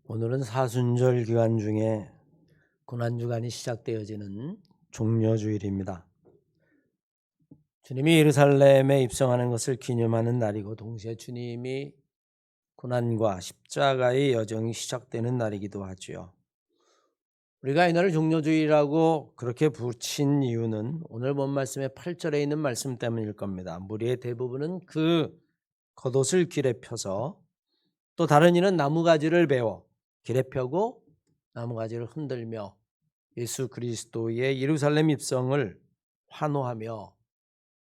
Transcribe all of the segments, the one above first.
오늘은 사순절 기간 중에 고난주간이 시작되어지는 종려주일입니다. 주님이 예루살렘에 입성하는 것을 기념하는 날이고 동시에 주님이 고난과 십자가의 여정이 시작되는 날이기도 하지요. 우리가 이 날을 종려주일이라고 그렇게 붙인 이유는 오늘 본 말씀의 8절에 있는 말씀 때문일 겁니다. 무리의 대부분은 그 겉옷을 길에 펴서 또 다른 이는 나무가지를 베어 길에 펴고 나무가지를 흔들며 예수 그리스도의 예루살렘 입성을 환호하며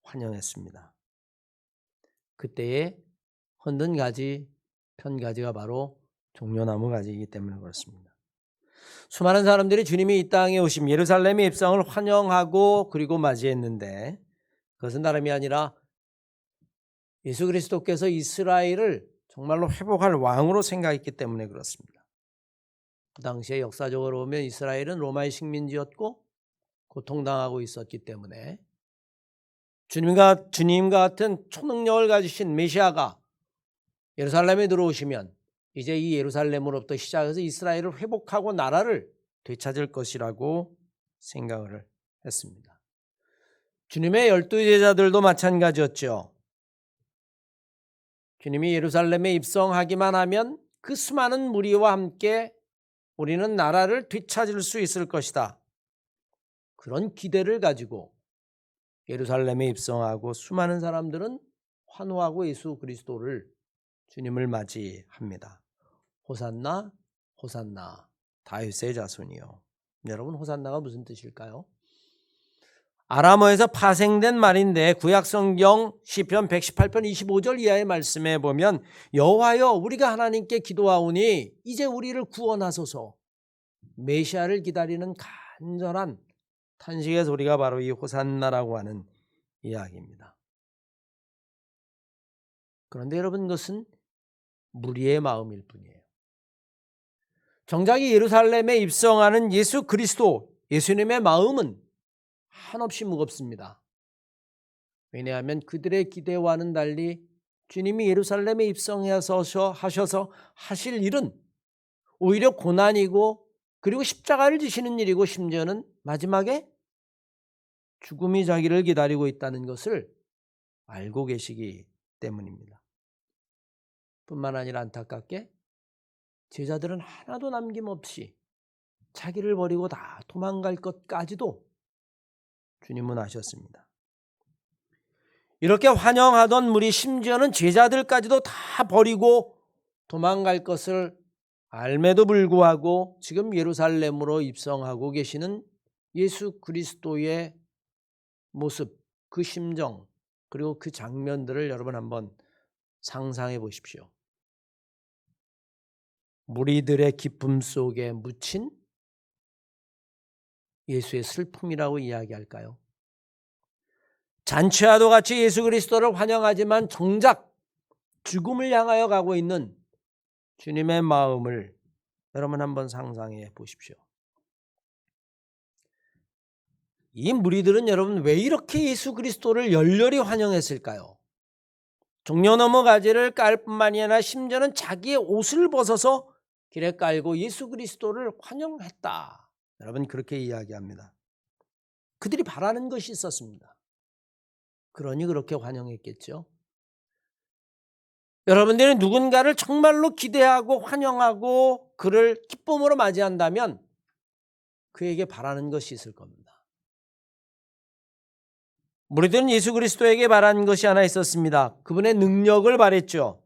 환영했습니다. 그때의 흔든 가지, 편 가지가 바로 종려나무 가지이기 때문에 그렇습니다. 수많은 사람들이 주님이 이 땅에 오심 예루살렘의 입성을 환영하고 그리고 맞이했는데 그것은 다름이 아니라 예수 그리스도께서 이스라엘을 정말로 회복할 왕으로 생각했기 때문에 그렇습니다. 그 당시에 역사적으로 보면 이스라엘은 로마의 식민지였고 고통당하고 있었기 때문에 주님과 같은 초능력을 가지신 메시아가 예루살렘에 들어오시면 이제 이 예루살렘으로부터 시작해서 이스라엘을 회복하고 나라를 되찾을 것이라고 생각을 했습니다. 주님의 12제자들도 마찬가지였죠. 주님이 예루살렘에 입성하기만 하면 그 수많은 무리와 함께 우리는 나라를 되찾을 수 있을 것이다. 그런 기대를 가지고 예루살렘에 입성하고 수많은 사람들은 환호하고 예수 그리스도를 주님을 맞이합니다. 호산나 호산나 다윗의 자손이요. 여러분 호산나가 무슨 뜻일까요? 아람어에서 파생된 말인데 구약성경 시편 118편 25절 이하의 말씀에 보면 여호와여 우리가 하나님께 기도하오니 이제 우리를 구원하소서. 메시아를 기다리는 간절한 탄식의 소리가 바로 이 호산나라고 하는 이야기입니다. 그런데 여러분 그것은 무리의 마음일 뿐이에요. 정작 이 예루살렘에 입성하는 예수 그리스도 예수님의 마음은 한없이 무겁습니다. 왜냐하면 그들의 기대와는 달리 주님이 예루살렘에 입성하셔서 하실 일은 오히려 고난이고 그리고 십자가를 지시는 일이고 심지어는 마지막에 죽음이 자기를 기다리고 있다는 것을 알고 계시기 때문입니다. 뿐만 아니라 안타깝게 제자들은 하나도 남김없이 자기를 버리고 다 도망갈 것까지도 주님은 아셨습니다. 이렇게 환영하던 무리 심지어는 제자들까지도 다 버리고 도망갈 것을 알매도 불구하고 지금 예루살렘으로 입성하고 계시는 예수 그리스도의 모습, 그 심정 그리고 그 장면들을 여러분 한번 상상해 보십시오. 무리들의 기쁨 속에 묻힌 예수의 슬픔이라고 이야기할까요? 잔치와도 같이 예수 그리스도를 환영하지만 정작 죽음을 향하여 가고 있는 주님의 마음을 여러분 한번 상상해 보십시오. 이 무리들은 여러분 왜 이렇게 예수 그리스도를 열렬히 환영했을까요? 종려나무 가지를 깔 뿐만이 아니라 심지어는 자기의 옷을 벗어서 길에 깔고 예수 그리스도를 환영했다. 여러분 그렇게 이야기합니다. 그들이 바라는 것이 있었습니다. 그러니 그렇게 환영했겠죠. 여러분들이 누군가를 정말로 기대하고 환영하고 그를 기쁨으로 맞이한다면 그에게 바라는 것이 있을 겁니다. 무리들은 예수 그리스도에게 바라는 것이 하나 있었습니다. 그분의 능력을 바랬죠.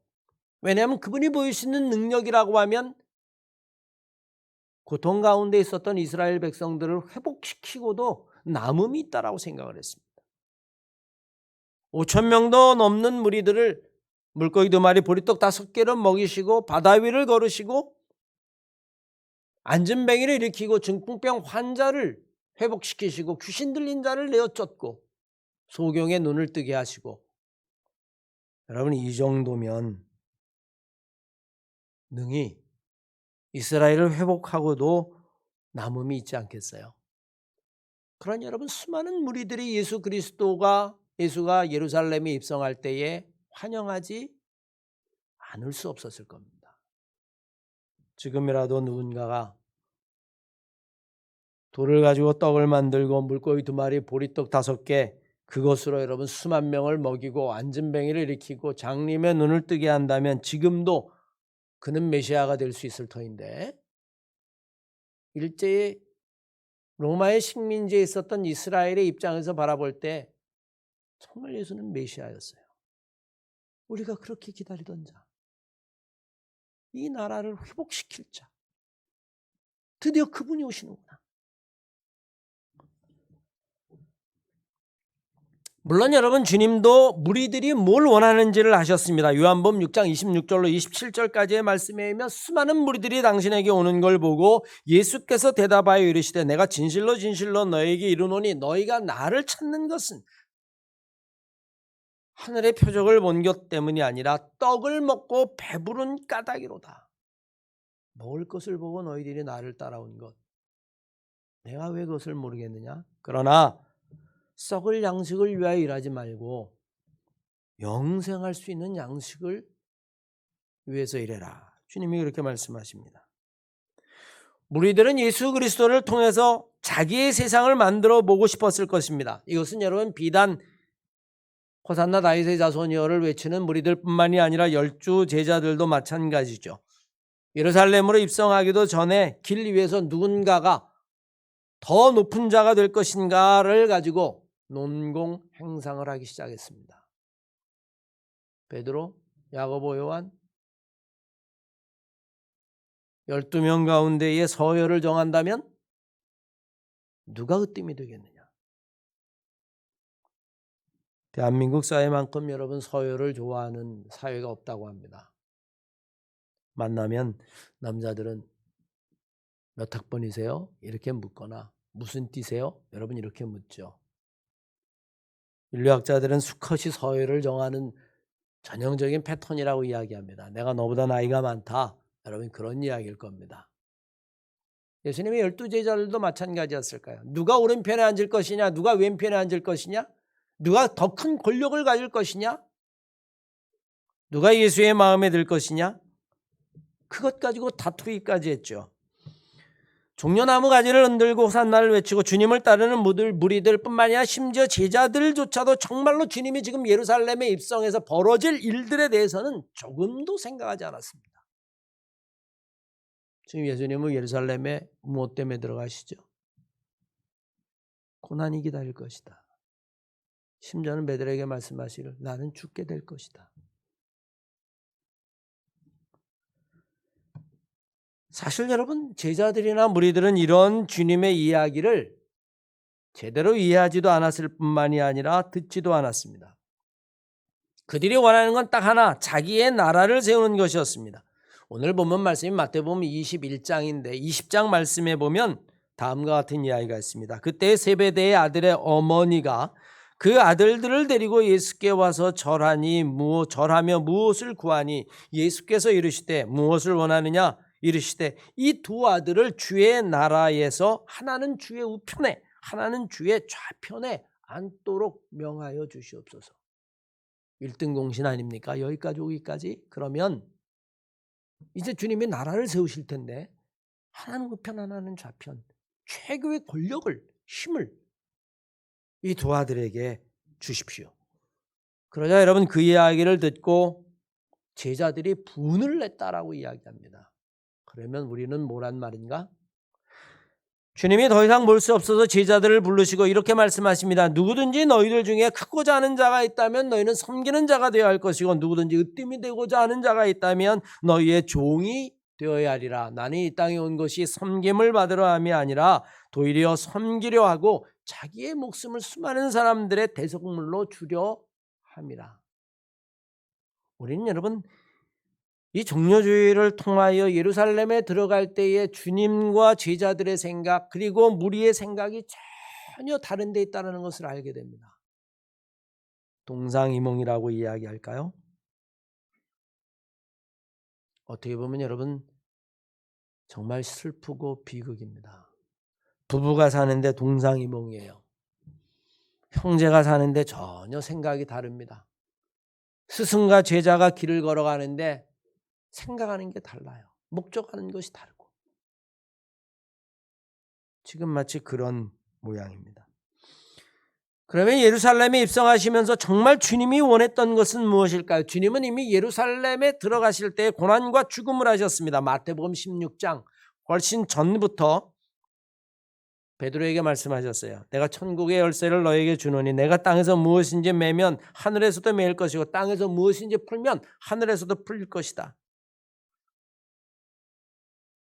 왜냐하면 그분이 보이시는 능력이라고 하면 고통 가운데 있었던 이스라엘 백성들을 회복시키고도 남음이 있다라고 생각을 했습니다. 5,000명도 넘는 무리들을 물고기 2마리 보리떡 5개를 먹이시고 바다 위를 걸으시고 안진뱅이를 일으키고 중풍병 환자를 회복시키시고 귀신 들린 자를 내어 쫓고 소경의 눈을 뜨게 하시고 여러분 이 정도면 능히 이스라엘을 회복하고도 남음이 있지 않겠어요? 그러나 여러분 수많은 무리들이 예수가 예루살렘에 입성할 때에 환영하지 않을 수 없었을 겁니다. 지금이라도 누군가가 돌을 가지고 떡을 만들고 물고기 2마리, 보리떡 5개, 그것으로 여러분 수만 명을 먹이고 안진뱅이를 일으키고 장님의 눈을 뜨게 한다면 지금도 그는 메시아가 될 수 있을 터인데, 일제히 로마의 식민지에 있었던 이스라엘의 입장에서 바라볼 때 정말 예수는 메시아였어요. 우리가 그렇게 기다리던 자, 이 나라를 회복시킬 자, 드디어 그분이 오시는구나. 물론 여러분, 주님도 무리들이 뭘 원하는지를 아셨습니다. 요한복음 6장 26절로 27절까지의 말씀에 의하면 수많은 무리들이 당신에게 오는 걸 보고 예수께서 대답하여 이르시되 내가 진실로 진실로 너에게 이르노니 너희가 나를 찾는 것은 하늘의 표적을 본 것 때문이 아니라 떡을 먹고 배부른 까닭이로다. 먹을 것을 보고 너희들이 나를 따라온 것, 내가 왜 그것을 모르겠느냐? 그러나 썩을 양식을 위하여 일하지 말고 영생할 수 있는 양식을 위해서 일해라. 주님이 그렇게 말씀하십니다. 무리들은 예수 그리스도를 통해서 자기의 세상을 만들어 보고 싶었을 것입니다. 이것은 여러분 비단 호산나 다윗의 자손이여를 외치는 무리들뿐만이 아니라 12 제자들도 마찬가지죠. 예루살렘으로 입성하기도 전에 길 위에서 누군가가 더 높은 자가 될 것인가를 가지고 논공 행상을 하기 시작했습니다. 베드로, 야고보, 요한 12명 가운데에 서열을 정한다면 누가 으뜸이 되겠느냐? 대한민국 사회만큼 여러분 서열을 좋아하는 사회가 없다고 합니다. 만나면 남자들은 몇 학번이세요? 이렇게 묻거나 무슨 띠세요? 여러분 이렇게 묻죠. 인류학자들은 수컷이 서열을 정하는 전형적인 패턴이라고 이야기합니다. 내가 너보다 나이가 많다. 여러분 그런 이야기일 겁니다. 예수님의 12 제자들도 마찬가지였을까요? 누가 오른편에 앉을 것이냐? 누가 왼편에 앉을 것이냐? 누가 더 큰 권력을 가질 것이냐? 누가 예수의 마음에 들 것이냐? 그것 가지고 다투기까지 했죠. 종려나무 가지를 흔들고 호산나를 외치고 주님을 따르는 무리들뿐만 아니라 심지어 제자들조차도 정말로 주님이 지금 예루살렘에 입성해서 벌어질 일들에 대해서는 조금도 생각하지 않았습니다. 지금 예수님은 예루살렘에 무엇 때문에 들어가시죠? 고난이 기다릴 것이다. 심지어는 베드로에게 말씀하시기를 나는 죽게 될 것이다. 사실 여러분 제자들이나 무리들은 이런 주님의 이야기를 제대로 이해하지도 않았을 뿐만이 아니라 듣지도 않았습니다. 그들이 원하는 건 딱 하나, 자기의 나라를 세우는 것이었습니다. 오늘 본문 말씀이 마태복음 21장인데 20장 말씀에 보면 다음과 같은 이야기가 있습니다. 그때 세베대의 아들의 어머니가 그 아들들을 데리고 예수께 와서 절하며 무엇을 구하니 예수께서 이르시되 무엇을 원하느냐 이르시되 이 2 아들을 주의 나라에서 하나는 주의 우편에 하나는 주의 좌편에 앉도록 명하여 주시옵소서. 1등 공신 아닙니까? 여기까지 오기까지. 그러면 이제 주님이 나라를 세우실 텐데 하나는 우편 하나는 좌편, 최고의 권력을 힘을 이 2 아들에게 주십시오. 그러자 여러분 그 이야기를 듣고 제자들이 분을 냈다라고 이야기합니다. 그러면 우리는 뭐란 말인가? 주님이 더 이상 볼 수 없어서 제자들을 부르시고 이렇게 말씀하십니다. 누구든지 너희들 중에 크고자 하는 자가 있다면 너희는 섬기는 자가 되어야 할 것이고 누구든지 으뜸이 되고자 하는 자가 있다면 너희의 종이 되어야 하리라. 나는 이 땅에 온 것이 섬김을 받으러 함이 아니라 도리어 섬기려 하고 자기의 목숨을 수많은 사람들의 대속물로 주려 함이라. 우리는 여러분 이 종려주의를 통하여 예루살렘에 들어갈 때에 주님과 제자들의 생각 그리고 무리의 생각이 전혀 다른 데 있다는 것을 알게 됩니다. 동상이몽이라고 이야기할까요? 어떻게 보면 여러분 정말 슬프고 비극입니다. 부부가 사는데 동상이몽이에요. 형제가 사는데 전혀 생각이 다릅니다. 스승과 제자가 길을 걸어가는데 생각하는 게 달라요. 목적하는 것이 다르고 지금 마치 그런 모양입니다. 그러면 예루살렘에 입성하시면서 정말 주님이 원했던 것은 무엇일까요? 주님은 이미 예루살렘에 들어가실 때 고난과 죽음을 하셨습니다. 마태복음 16장 훨씬 전부터 베드로에게 말씀하셨어요. 내가 천국의 열쇠를 너에게 주노니 내가 땅에서 무엇인지 매면 하늘에서도 매일 것이고 땅에서 무엇인지 풀면 하늘에서도 풀릴 것이다.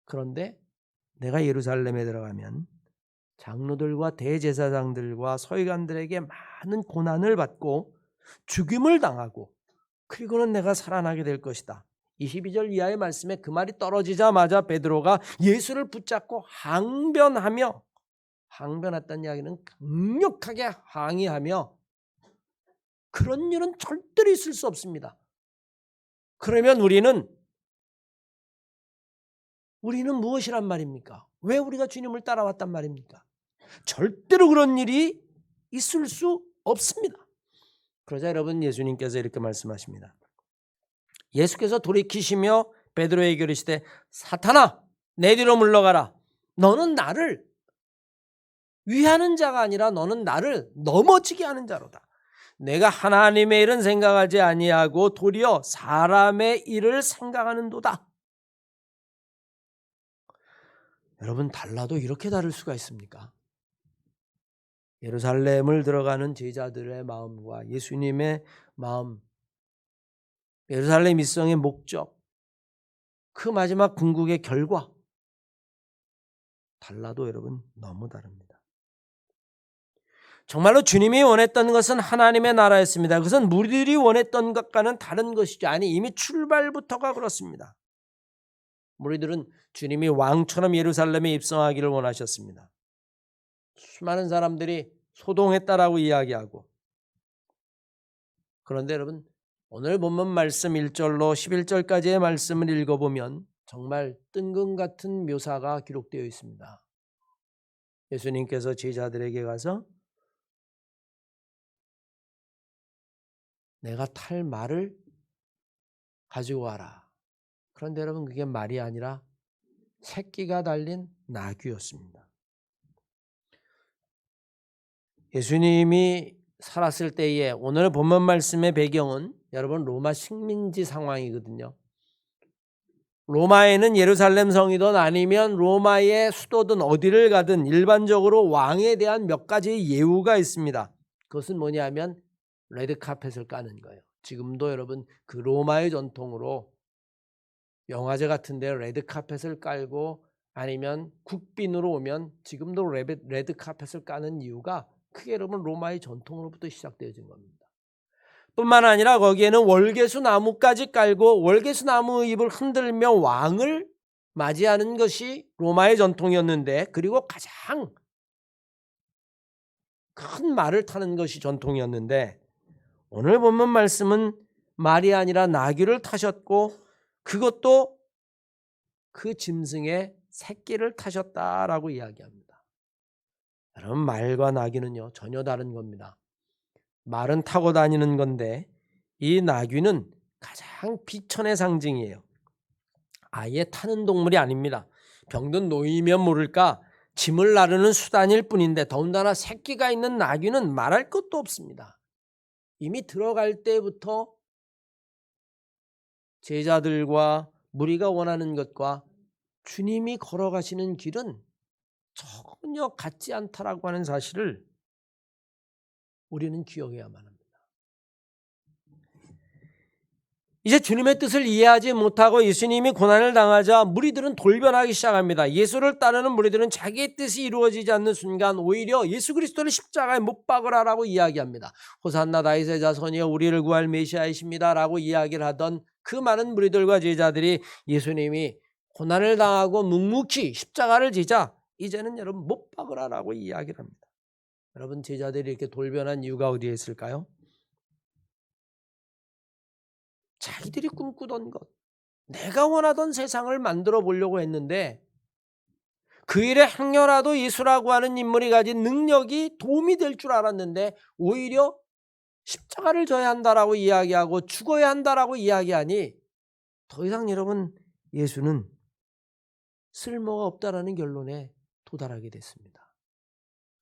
그런데 내가 예루살렘에 들어가면 장로들과 대제사장들과 서기관들에게 많은 고난을 받고 죽임을 당하고 그리고는 내가 살아나게 될 것이다. 22절 이하의 말씀에 그 말이 떨어지자마자 베드로가 예수를 붙잡고 항변했던 이야기는 강력하게 항의하며 그런 일은 절대로 있을 수 없습니다. 그러면 우리는 무엇이란 말입니까? 왜 우리가 주님을 따라왔단 말입니까? 절대로 그런 일이 있을 수 없습니다. 그러자 여러분 예수님께서 이렇게 말씀하십니다. 예수께서 돌이키시며 베드로에게 이르시되 사탄아 내 뒤로 물러가라. 너는 나를 위하는 자가 아니라 너는 나를 넘어지게 하는 자로다. 내가 하나님의 일은 생각하지 아니하고 도리어 사람의 일을 생각하는도다. 여러분 달라도 이렇게 다를 수가 있습니까? 예루살렘을 들어가는 제자들의 마음과 예수님의 마음, 예루살렘 입성의 목적, 그 마지막 궁극의 결과 달라도 여러분 너무 다릅니다. 정말로 주님이 원했던 것은 하나님의 나라였습니다. 그것은 무리들이 원했던 것과는 다른 것이죠. 아니 이미 출발부터가 그렇습니다. 무리들은 주님이 왕처럼 예루살렘에 입성하기를 원하셨습니다. 수많은 사람들이 소동했다라고 이야기하고 그런데 여러분 오늘 본문 말씀 1절로 11절까지의 말씀을 읽어보면 정말 뜬금 같은 묘사가 기록되어 있습니다. 예수님께서 제자들에게 가서 내가 탈 말을 가지고 와라. 그런데 여러분 그게 말이 아니라 새끼가 달린 나귀였습니다. 예수님이 살았을 때에 오늘 본문 말씀의 배경은 여러분 로마 식민지 상황이거든요. 로마에는 예루살렘 성이든 아니면 로마의 수도든 어디를 가든 일반적으로 왕에 대한 몇 가지 예우가 있습니다. 그것은 뭐냐면 레드카펫을 까는 거예요. 지금도 여러분 그 로마의 전통으로 영화제 같은 데 레드카펫을 깔고 아니면 국빈으로 오면 지금도 레드카펫을 까는 이유가 크게 여러분 로마의 전통으로부터 시작되어진 겁니다. 뿐만 아니라 거기에는 월계수 나무까지 깔고 월계수 나무 잎을 흔들며 왕을 맞이하는 것이 로마의 전통이었는데 그리고 가장 큰 말을 타는 것이 전통이었는데 오늘 본문 말씀은 말이 아니라 나귀를 타셨고 그것도 그 짐승의 새끼를 타셨다라고 이야기합니다. 여러분 말과 나귀는요 전혀 다른 겁니다. 말은 타고 다니는 건데 이 나귀는 가장 비천의 상징이에요. 아예 타는 동물이 아닙니다. 병든 노이면 모를까 짐을 나르는 수단일 뿐인데 더군다나 새끼가 있는 나귀는 말할 것도 없습니다. 이미 들어갈 때부터 제자들과 무리가 원하는 것과 주님이 걸어가시는 길은 전혀 같지 않다라고 하는 사실을 우리는 기억해야만 합니다. 이제 주님의 뜻을 이해하지 못하고 예수님이 고난을 당하자 무리들은 돌변하기 시작합니다. 예수를 따르는 무리들은 자기의 뜻이 이루어지지 않는 순간 오히려 예수 그리스도를 십자가에 못 박으라라고 이야기합니다. 호산나 다윗의 자손이여 우리를 구할 메시아이십니다 라고 이야기를 하던 그 많은 무리들과 제자들이 예수님이 고난을 당하고 묵묵히 십자가를 지자 이제는 여러분 못 박으라라고 이야기를 합니다. 여러분 제자들이 이렇게 돌변한 이유가 어디에 있을까요? 자기들이 꿈꾸던 것, 내가 원하던 세상을 만들어 보려고 했는데 그 일에 행여라도 예수라고 하는 인물이 가진 능력이 도움이 될 줄 알았는데 오히려 십자가를 져야 한다라고 이야기하고 죽어야 한다라고 이야기하니 더 이상 여러분 예수는 쓸모가 없다라는 결론에 도달하게 됐습니다.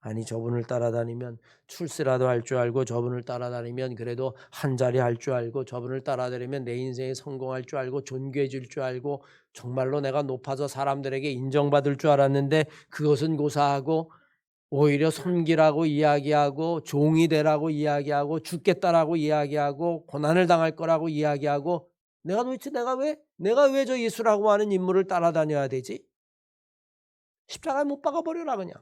아니 저분을 따라다니면 출세라도 할 줄 알고 저분을 따라다니면 그래도 한 자리 할 줄 알고 저분을 따라다니면 내 인생에 성공할 줄 알고 존귀해질 줄 알고 정말로 내가 높아서 사람들에게 인정받을 줄 알았는데 그것은 고사하고 오히려 섬기라고 이야기하고 종이 되라고 이야기하고 죽겠다라고 이야기하고 고난을 당할 거라고 이야기하고 내가 도대체 내가 왜 저 예수라고 하는 인물을 따라다녀야 되지? 십자가에 못 박아버려라 그냥.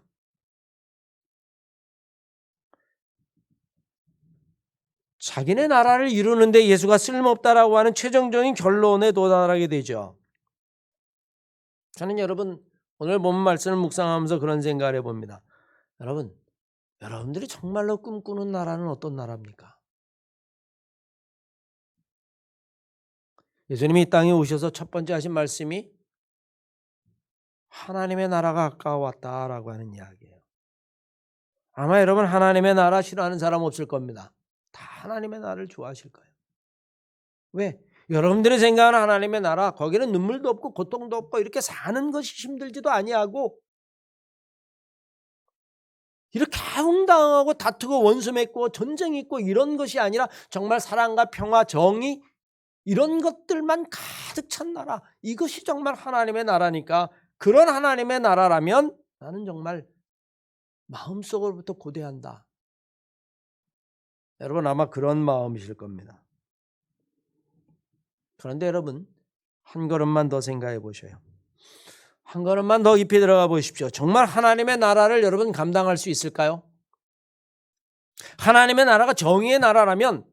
자기네 나라를 이루는데 예수가 쓸모없다라고 하는 최종적인 결론에 도달하게 되죠. 저는 여러분 오늘 본 말씀을 묵상하면서 그런 생각을 해봅니다. 여러분들이 정말로 꿈꾸는 나라는 어떤 나라입니까? 예수님이 이 땅에 오셔서 첫 번째 하신 말씀이 하나님의 나라가 가까웠다라고 하는 이야기예요. 아마 여러분 하나님의 나라 싫어하는 사람 없을 겁니다. 다 하나님의 나라를 좋아하실 거예요. 왜? 여러분들이 생각하는 하나님의 나라 거기는 눈물도 없고 고통도 없고 이렇게 사는 것이 힘들지도 아니하고 이렇게 해웅당하고 다투고 원수 맺고 전쟁 있고 이런 것이 아니라 정말 사랑과 평화 정의 이런 것들만 가득 찬 나라. 이것이 정말 하나님의 나라니까 그런 하나님의 나라라면 나는 정말 마음속으로부터 고대한다. 여러분 아마 그런 마음이실 겁니다. 그런데 여러분 한 걸음만 더 생각해 보셔요. 한 걸음만 더 깊이 들어가 보십시오. 정말 하나님의 나라를 여러분 감당할 수 있을까요? 하나님의 나라가 정의의 나라라면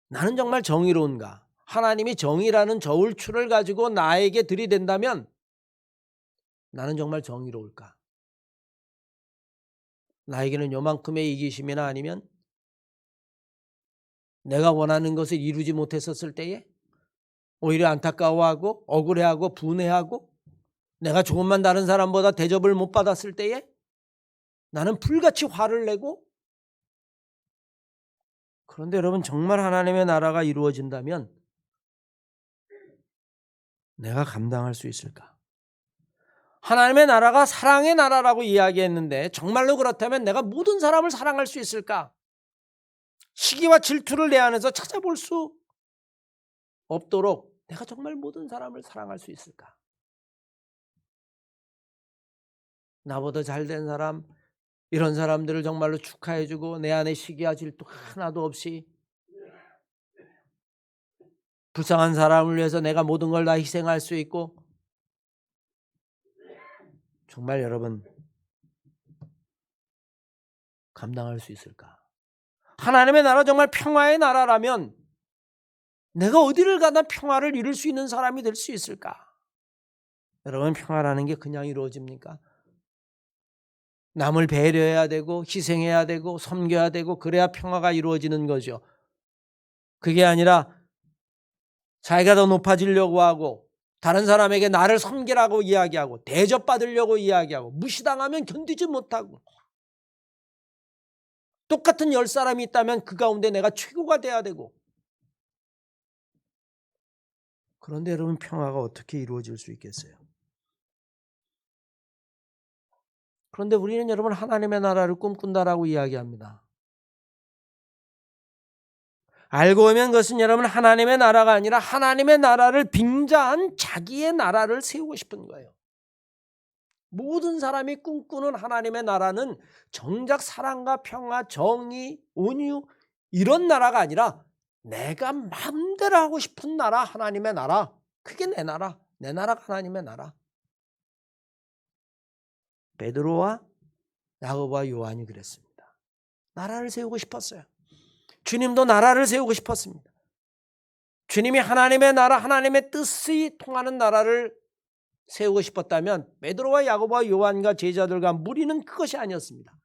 나는 정말 정의로운가? 하나님이 정의라는 저울추를 가지고 나에게 들이댄다면 나는 정말 정의로울까? 나에게는 요만큼의 이기심이나 아니면 내가 원하는 것을 이루지 못했었을 때에 오히려 안타까워하고 억울해하고 분해하고 내가 조금만 다른 사람보다 대접을 못 받았을 때에 나는 불같이 화를 내고 그런데 여러분 정말 하나님의 나라가 이루어진다면 내가 감당할 수 있을까? 하나님의 나라가 사랑의 나라라고 이야기했는데 정말로 그렇다면 내가 모든 사람을 사랑할 수 있을까? 시기와 질투를 내 안에서 찾아볼 수 없도록 내가 정말 모든 사람을 사랑할 수 있을까? 나보다 잘된 사람 이런 사람들을 정말로 축하해주고 내 안에 시기와 질투 하나도 없이 불쌍한 사람을 위해서 내가 모든 걸 다 희생할 수 있고 정말 여러분 감당할 수 있을까? 하나님의 나라 정말 평화의 나라라면 내가 어디를 가나 평화를 이룰 수 있는 사람이 될 수 있을까? 여러분 평화라는 게 그냥 이루어집니까? 남을 배려해야 되고 희생해야 되고 섬겨야 되고 그래야 평화가 이루어지는 거죠. 그게 아니라 자기가 더 높아지려고 하고 다른 사람에게 나를 섬기라고 이야기하고 대접받으려고 이야기하고 무시당하면 견디지 못하고 똑같은 10사람이 있다면 그 가운데 내가 최고가 돼야 되고 그런데 여러분 평화가 어떻게 이루어질 수 있겠어요? 그런데 우리는 여러분 하나님의 나라를 꿈꾼다라고 이야기합니다. 알고 보면 그것은 여러분 하나님의 나라가 아니라 하나님의 나라를 빙자한 자기의 나라를 세우고 싶은 거예요. 모든 사람이 꿈꾸는 하나님의 나라는 정작 사랑과 평화, 정의, 온유 이런 나라가 아니라 내가 마음대로 하고 싶은 나라, 하나님의 나라. 그게 내 나라, 내 나라가 하나님의 나라. 베드로와 야고보와 요한이 그랬습니다. 나라를 세우고 싶었어요. 주님도 나라를 세우고 싶었습니다. 주님이 하나님의 나라, 하나님의 뜻이 통하는 나라를 세우고 싶었다면 베드로와 야고보와 요한과 제자들과 무리는 그것이 아니었습니다.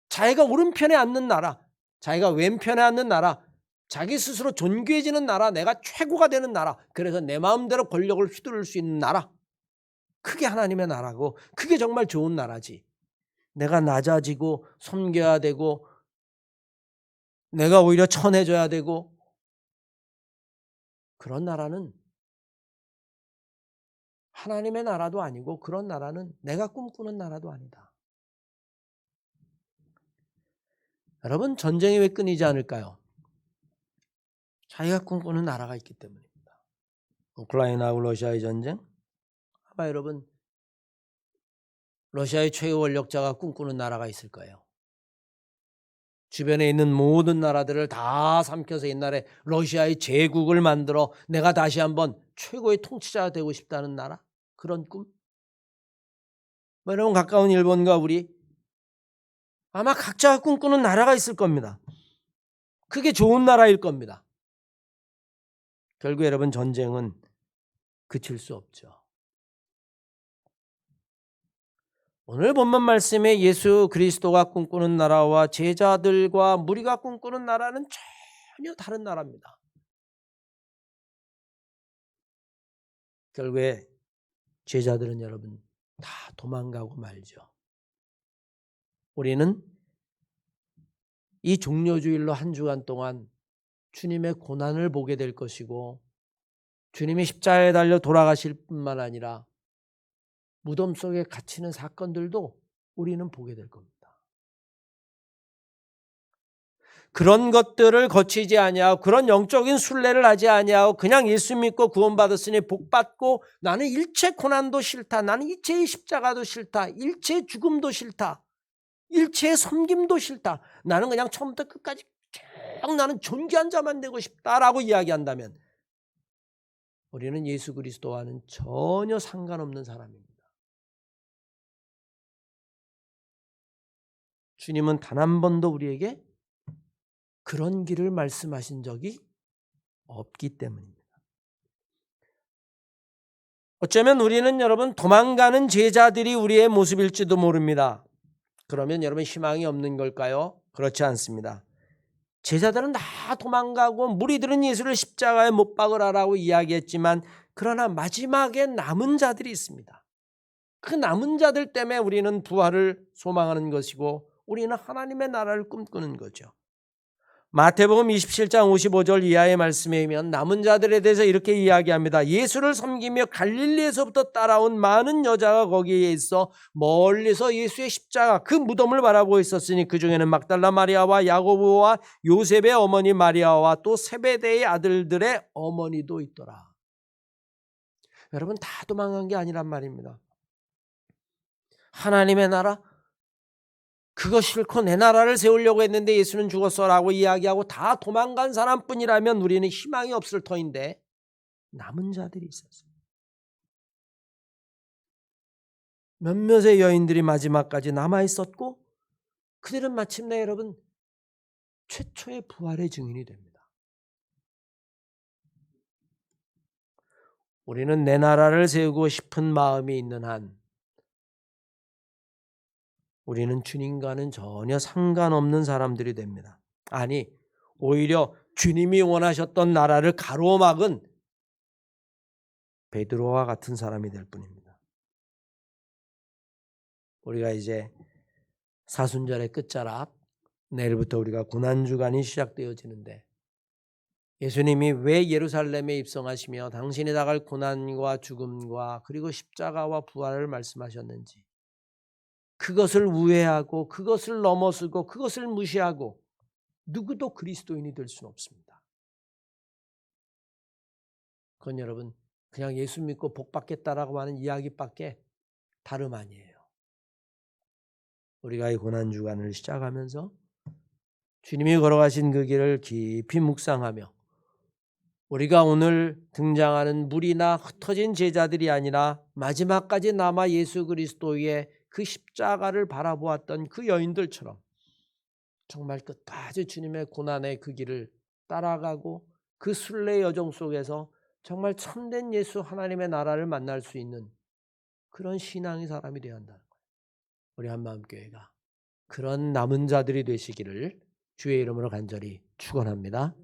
자기가 오른편에 앉는 나라, 자기가 왼편에 앉는 나라, 자기 스스로 존귀해지는 나라, 내가 최고가 되는 나라, 그래서 내 마음대로 권력을 휘두를 수 있는 나라, 그게 하나님의 나라고 그게 정말 좋은 나라지. 내가 낮아지고 섬겨야 되고 내가 오히려 천해져야 되고 그런 나라는 하나님의 나라도 아니고 그런 나라는 내가 꿈꾸는 나라도 아니다. 여러분, 전쟁이 왜 끊이지 않을까요? 자기가 꿈꾸는 나라가 있기 때문입니다. 우크라이나하고 러시아의 전쟁, 아마 여러분 러시아의 최고 권력자가 꿈꾸는 나라가 있을 거예요. 주변에 있는 모든 나라들을 다 삼켜서 옛날에 러시아의 제국을 만들어 내가 다시 한번 최고의 통치자가 되고 싶다는 나라, 그런 꿈. 여러분, 가까운 일본과 우리 아마 각자가 꿈꾸는 나라가 있을 겁니다. 그게 좋은 나라일 겁니다. 결국 여러분, 전쟁은 그칠 수 없죠. 오늘 본문 말씀에 예수 그리스도가 꿈꾸는 나라와 제자들과 무리가 꿈꾸는 나라는 전혀 다른 나라입니다. 결국에 제자들은 여러분 다 도망가고 말죠. 우리는 이 종려주일로 한 주간 동안 주님의 고난을 보게 될 것이고 주님이 십자가에 달려 돌아가실 뿐만 아니라 무덤 속에 갇히는 사건들도 우리는 보게 될 겁니다. 그런 것들을 거치지 아니하고 그런 영적인 순례를 하지 아니하고 그냥 예수 믿고 구원받았으니 복받고 나는 일체 고난도 싫다, 나는 일체의 십자가도 싫다, 일체의 죽음도 싫다, 일체의 섬김도 싫다, 나는 그냥 처음부터 끝까지 쭉 나는 존귀한 자만 되고 싶다라고 이야기한다면 우리는 예수 그리스도와는 전혀 상관없는 사람입니다. 주님은 단 한 번도 우리에게 그런 길을 말씀하신 적이 없기 때문입니다. 어쩌면 우리는 여러분 도망가는 제자들이 우리의 모습일지도 모릅니다. 그러면 여러분 희망이 없는 걸까요? 그렇지 않습니다. 제자들은 다 도망가고 무리들은 예수를 십자가에 못 박으라라고 이야기했지만 그러나 마지막에 남은 자들이 있습니다. 그 남은 자들 때문에 우리는 부활을 소망하는 것이고 우리는 하나님의 나라를 꿈꾸는 거죠. 마태복음 27장 55절 이하의 말씀에 의하면 남은 자들에 대해서 이렇게 이야기합니다. 예수를 섬기며 갈릴리에서부터 따라온 많은 여자가 거기에 있어 멀리서 예수의 십자가 그 무덤을 바라보고 있었으니 그 중에는 막달라 마리아와 야고보와 요셉의 어머니 마리아와 또 세베대의 아들들의 어머니도 있더라. 여러분, 다 도망간 게 아니란 말입니다. 하나님의 나라, 그거 싫고 내 나라를 세우려고 했는데 예수는 죽었어라고 이야기하고 다 도망간 사람뿐이라면 우리는 희망이 없을 터인데 남은 자들이 있었어요. 몇몇의 여인들이 마지막까지 남아 있었고 그들은 마침내 여러분 최초의 부활의 증인이 됩니다. 우리는 내 나라를 세우고 싶은 마음이 있는 한 우리는 주님과는 전혀 상관없는 사람들이 됩니다. 아니, 오히려 주님이 원하셨던 나라를 가로막은 베드로와 같은 사람이 될 뿐입니다. 우리가 이제 사순절의 끝자락, 내일부터 우리가 고난주간이 시작되어지는데 예수님이 왜 예루살렘에 입성하시며 당신이 당할 고난과 죽음과 그리고 십자가와 부활을 말씀하셨는지, 그것을 우회하고 그것을 넘어서고 그것을 무시하고 누구도 그리스도인이 될 수는 없습니다. 그건 여러분 그냥 예수 믿고 복 받겠다라고 하는 이야기밖에 다름 아니에요. 우리가 이 고난주간을 시작하면서 주님이 걸어가신 그 길을 깊이 묵상하며 우리가 오늘 등장하는 무리나 흩어진 제자들이 아니라 마지막까지 남아 예수 그리스도의 그 십자가를 바라보았던 그 여인들처럼 정말 끝까지 주님의 고난의 그 길을 따라가고 그 순례 여정 속에서 정말 참된 예수 하나님의 나라를 만날 수 있는 그런 신앙의 사람이 되어야 한다는 거예요. 우리 한마음교회가 그런 남은 자들이 되시기를 주의 이름으로 간절히 축원합니다.